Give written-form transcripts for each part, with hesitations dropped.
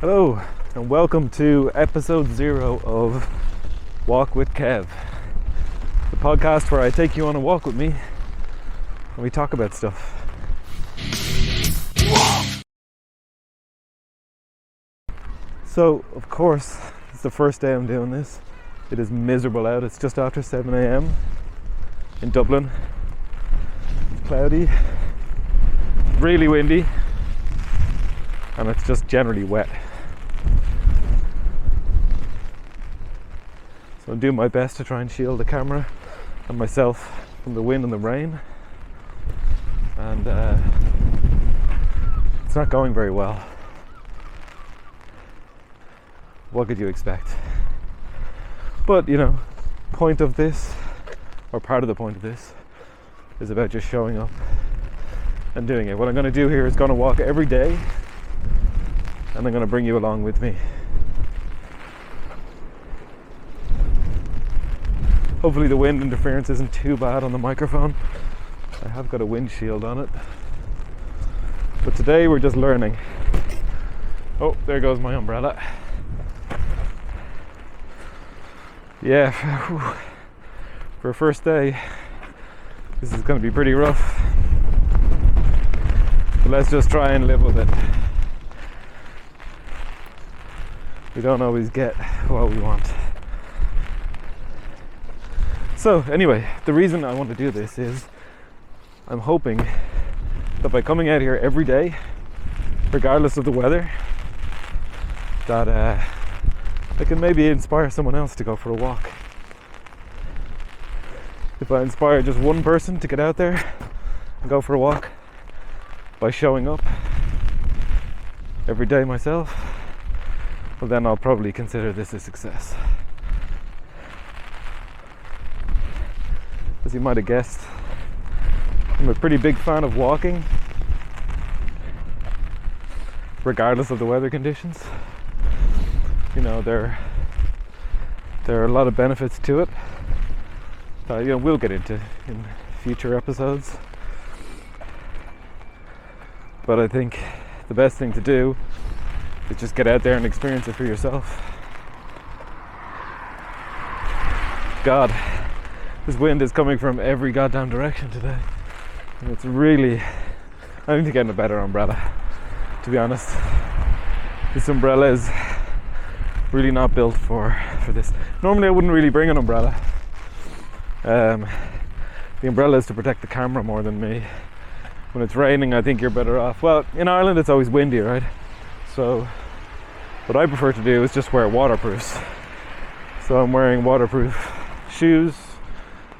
Hello and welcome to episode 0 of Walk with Kev, the podcast where I take you on a walk with me and we talk about stuff. So, of course, it's the first day I'm doing this. It is miserable out. It's just after 7 a.m. in Dublin. It's cloudy, really windy, and it's just generally wet. So I'm doing my best to try and shield the camera and myself from the wind and the rain, and it's not going very well. What could you expect? But point of this, or part of the point of this, is about just showing up and doing it. What I'm going to do here is going to walk every day, and I'm going to bring you along with me. Hopefully the wind interference isn't too bad on the microphone. I have got a windshield on it. But today we're just learning. Oh, there goes my umbrella. Yeah, for a first day, this is going to be pretty rough. But let's just try and live with it. We don't always get what we want. So anyway, the reason I want to do this is I'm hoping that by coming out here every day, regardless of the weather, that I can maybe inspire someone else to go for a walk. If I inspire just one person to get out there and go for a walk by showing up every day myself, well then I'll probably consider this a success. As you might have guessed, I'm a pretty big fan of walking, regardless of the weather conditions. There are a lot of benefits to it that we'll get into in future episodes. But I think the best thing to do is just get out there and experience it for yourself. God, this wind is coming from every goddamn direction today. And it's really... I need to get a better umbrella, to be honest. This umbrella is really not built for this. Normally I wouldn't really bring an umbrella. The umbrella is to protect the camera more than me. When it's raining, I think you're better off. Well, in Ireland it's always windy, right? So what I prefer to do is just wear waterproofs. So I'm wearing waterproof shoes.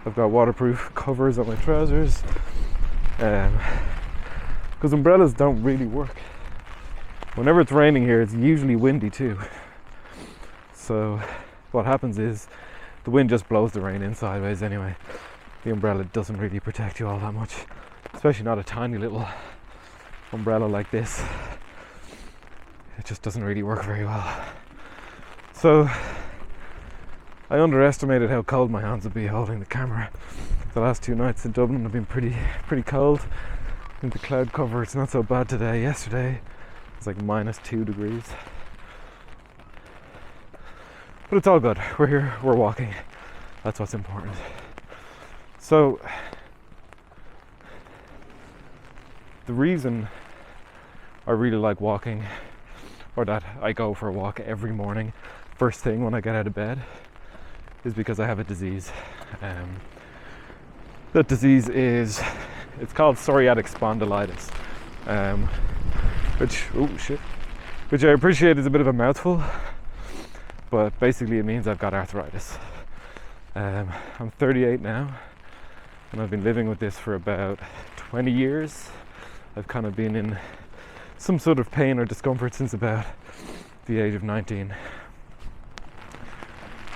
I've got waterproof covers on my trousers. Because umbrellas don't really work. Whenever it's raining here, it's usually windy too. So what happens is the wind just blows the rain in sideways anyway. The umbrella doesn't really protect you all that much, especially not a tiny little umbrella like this. It just doesn't really work very well. So I underestimated how cold my hands would be holding the camera. The last 2 nights in Dublin have been pretty cold. I think the cloud cover, it's not so bad today. Yesterday it's like -2 degrees. But it's all good. We're here, we're walking. That's what's important. So the reason I really like walking, or that I go for a walk every morning first thing when I get out of bed, is because I have a disease. That disease it's called psoriatic spondylitis, which I appreciate is a bit of a mouthful, but basically it means I've got arthritis. I'm 38 now, and I've been living with this for about 20 years. I've kind of been in some sort of pain or discomfort since about the age of 19.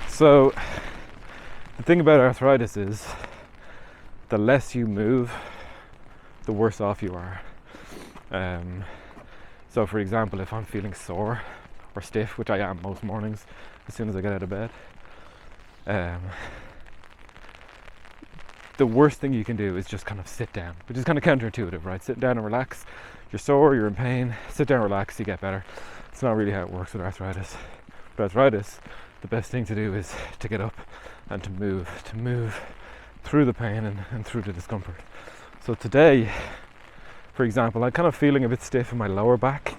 So the thing about arthritis is the less you move, the worse off you are. So for example, if I'm feeling sore or stiff, which I am most mornings as soon as I get out of bed, the worst thing you can do is just kind of sit down, which is kind of counterintuitive, right? Sit down and relax. You're sore, you're in pain, sit down, relax, you get better. It's not really how it works with arthritis. With arthritis, the best thing to do is to get up and to move through the pain and through the discomfort. So today, for example, I'm kind of feeling a bit stiff in my lower back.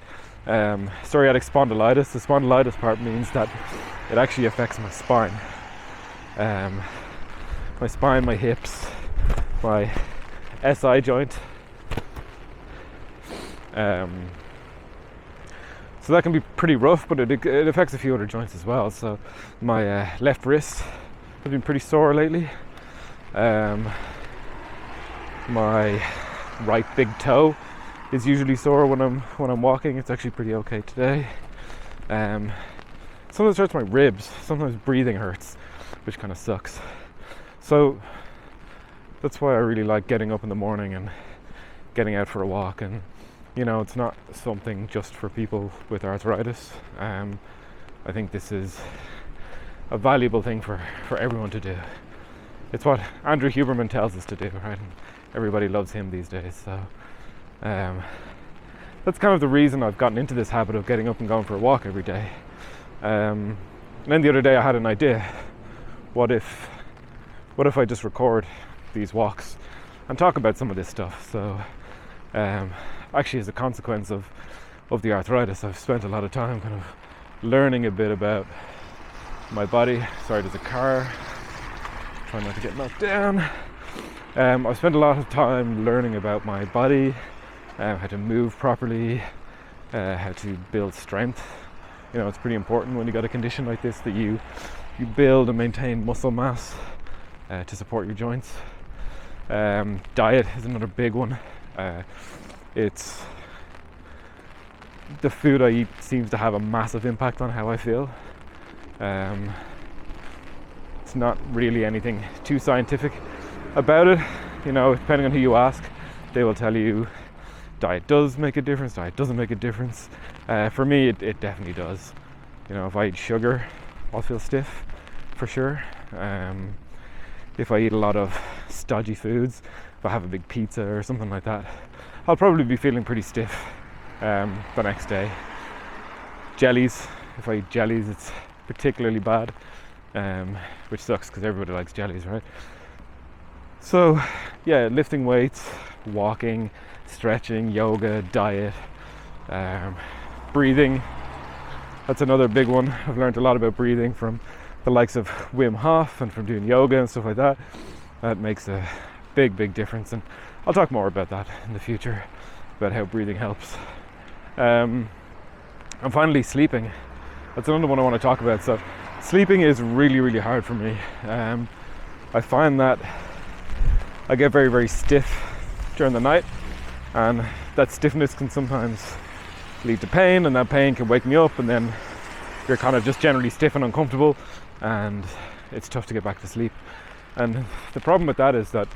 Psoriatic spondylitis. The spondylitis part means that it actually affects my spine. My spine, my hips, my SI joint. So that can be pretty rough, but it affects a few other joints as well. So my left wrist has been pretty sore lately. My right big toe is usually sore when I'm walking. It's actually pretty okay today. Sometimes it hurts my ribs. Sometimes breathing hurts, which kind of sucks. So that's why I really like getting up in the morning and getting out for a walk. And you know, it's not something just for people with arthritis. I think this is a valuable thing for everyone to do. It's what Andrew Huberman tells us to do, right? And everybody loves him these days. So that's kind of the reason I've gotten into this habit of getting up and going for a walk every day. And then the other day I had an idea. What if I just record these walks and talk about some of this stuff? So actually, as a consequence of the arthritis, I've spent a lot of time kind of learning a bit about my body. Sorry, there's a car. Trying not to get knocked down. I've spent a lot of time learning about my body, how to move properly, how to build strength. You know, it's pretty important when you got a condition like this that you build and maintain muscle mass to support your joints. Diet is another big one. It's the food I eat seems to have a massive impact on how I feel. It's not really anything too scientific about it. You know, depending on who you ask, they will tell you diet does make a difference, diet doesn't make a difference. For me, it definitely does. You know, if I eat sugar, I'll feel stiff for sure. If I eat a lot of stodgy foods, if I have a big pizza or something like that, I'll probably be feeling pretty stiff the next day. Jellies, if I eat jellies, it's particularly bad, which sucks because everybody likes jellies, right? So yeah, lifting weights, walking, stretching, yoga, diet, breathing. That's another big one. I've learned a lot about breathing from the likes of Wim Hof and from doing yoga and stuff like that. That makes a big difference, and I'll talk more about that in the future, about how breathing helps. And finally, sleeping. That's another one I want to talk about. So sleeping is really hard for me. I find that I get very stiff during the night, and that stiffness can sometimes lead to pain, and that pain can wake me up, and then you're kind of just generally stiff and uncomfortable, and it's tough to get back to sleep. And the problem with that is that,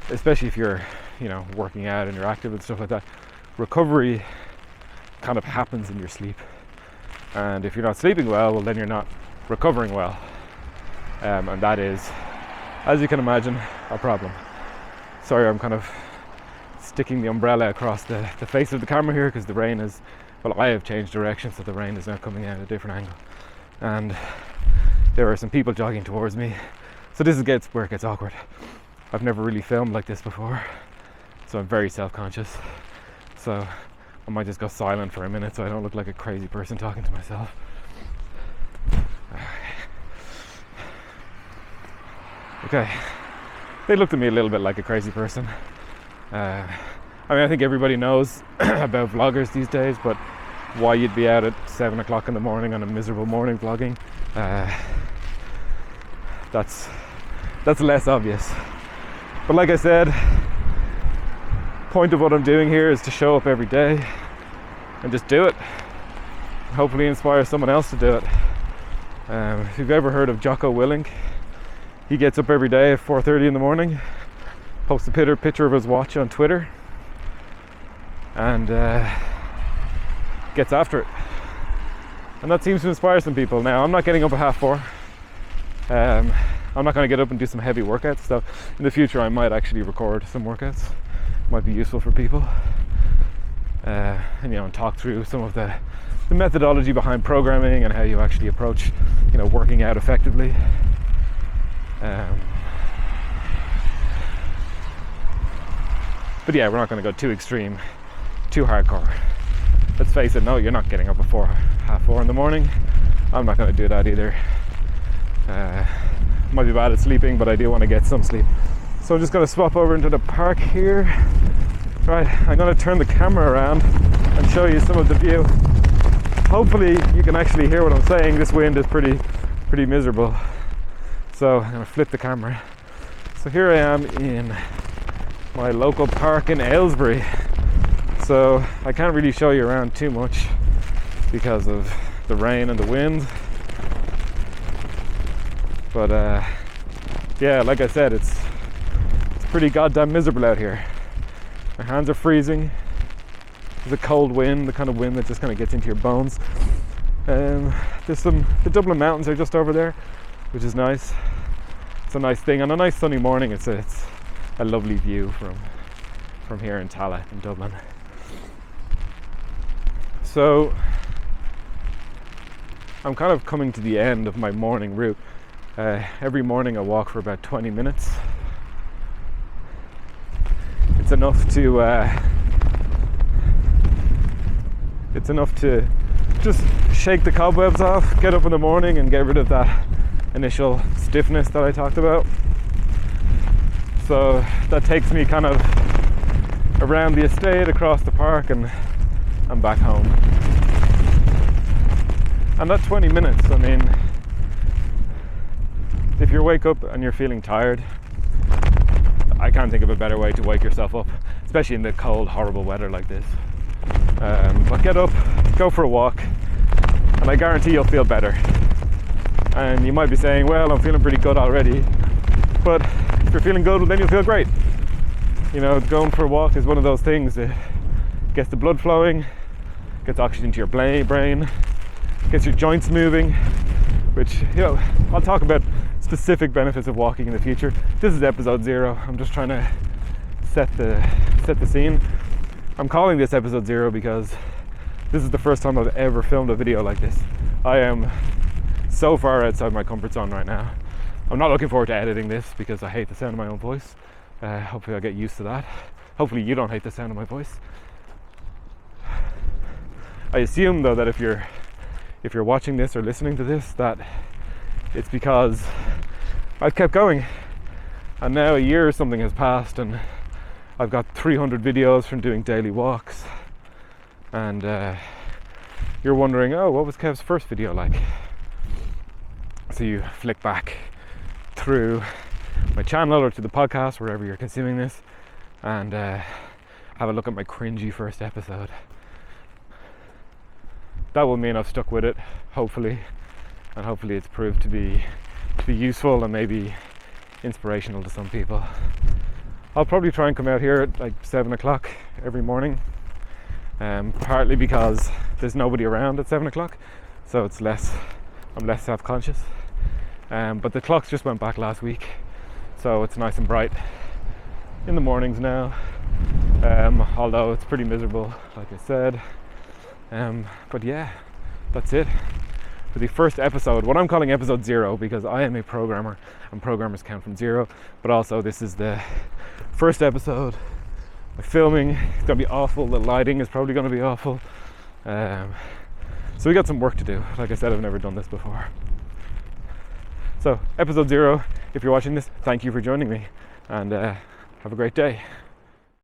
especially if you're, you know, working out and you're active and stuff like that, recovery kind of happens in your sleep. And if you're not sleeping well, then you're not recovering well. And that is, as you can imagine, a problem. Sorry, I'm kind of sticking the umbrella across the face of the camera here because the rain is, well, I have changed direction, so the rain is now coming out at a different angle. And there are some people jogging towards me. So this is where it gets awkward. I've never really filmed like this before, so I'm very self-conscious. So I might just go silent for a minute so I don't look like a crazy person talking to myself. Okay, they looked at me a little bit like a crazy person. I mean, I think everybody knows about vloggers these days, but why you'd be out at 7 o'clock in the morning on a miserable morning vlogging, that's less obvious. But like I said, point of what I'm doing here is to show up every day and just do it. Hopefully inspire someone else to do it. If you've ever heard of Jocko Willink, he gets up every day at 4:30 in the morning, posts a picture of his watch on Twitter, and gets after it. And that seems to inspire some people. Now, I'm not getting up at 4:30. I'm not going to get up and do some heavy workouts, so in the future I might actually record some workouts. Might be useful for people. and talk through some of the methodology behind programming and how you actually approach working out effectively. But yeah, we're not going to go too extreme, too hardcore. Let's face it, no, you're not getting up before 4:30 in the morning. I'm not going to do that either. Might be bad at sleeping, but I do want to get some sleep. So I'm just going to swap over into the park here. Right, I'm going to turn the camera around and show you some of the view. Hopefully you can actually hear what I'm saying. This wind is pretty miserable. So I'm going to flip the camera. So here I am in my local park in Aylesbury. So I can't really show you around too much because of the rain and the wind. But yeah, like I said, it's pretty goddamn miserable out here. My hands are freezing. There's a cold wind, the kind of wind that just kind of gets into your bones. The Dublin Mountains are just over there, which is nice. It's a nice thing. On a nice sunny morning, it's a lovely view from here in Tallaght in Dublin. So I'm kind of coming to the end of my morning route. Every morning I walk for about 20 minutes. It's enough to just shake the cobwebs off, get up in the morning and get rid of that initial stiffness that I talked about. So that takes me kind of around the estate, across the park, and I'm back home. And that 20 minutes, I mean, if you wake up and you're feeling tired, I can't think of a better way to wake yourself up, especially in the cold, horrible weather like this. But get up, go for a walk, and I guarantee you'll feel better. And you might be saying, well, I'm feeling pretty good already. But if you're feeling good, well, then you'll feel great. Going for a walk is one of those things that gets the blood flowing, gets oxygen to your brain, gets your joints moving, which, I'll talk about specific benefits of walking in the future. This is episode 0. I'm just trying to set the scene. I'm calling this episode 0 because this is the first time I've ever filmed a video like this. I am so far outside my comfort zone right now. I'm not looking forward to editing this because I hate the sound of my own voice. Hopefully I'll get used to that. Hopefully you don't hate the sound of my voice. I assume though that if you're watching this or listening to this, that it's because I've kept going. And now a year or something has passed and I've got 300 videos from doing daily walks. And you're wondering, oh, what was Kev's first video like? So you flick back through my channel or to the podcast, wherever you're consuming this, and have a look at my cringy first episode. That will mean I've stuck with it, hopefully, and hopefully it's proved to be useful and maybe inspirational to some people. I'll probably try and come out here at like 7 o'clock every morning, partly because there's nobody around at 7 o'clock, so I'm less self-conscious. But the clocks just went back last week, so it's nice and bright in the mornings now, although it's pretty miserable, like I said. But yeah, that's it for the first episode, what I'm calling episode 0, because I am a programmer and programmers count from 0, but also this is the first episode. My filming is going to be awful, the lighting is probably going to be awful, so we got some work to do. Like I said, I've never done this before. So episode 0, if you're watching this, thank you for joining me, and have a great day.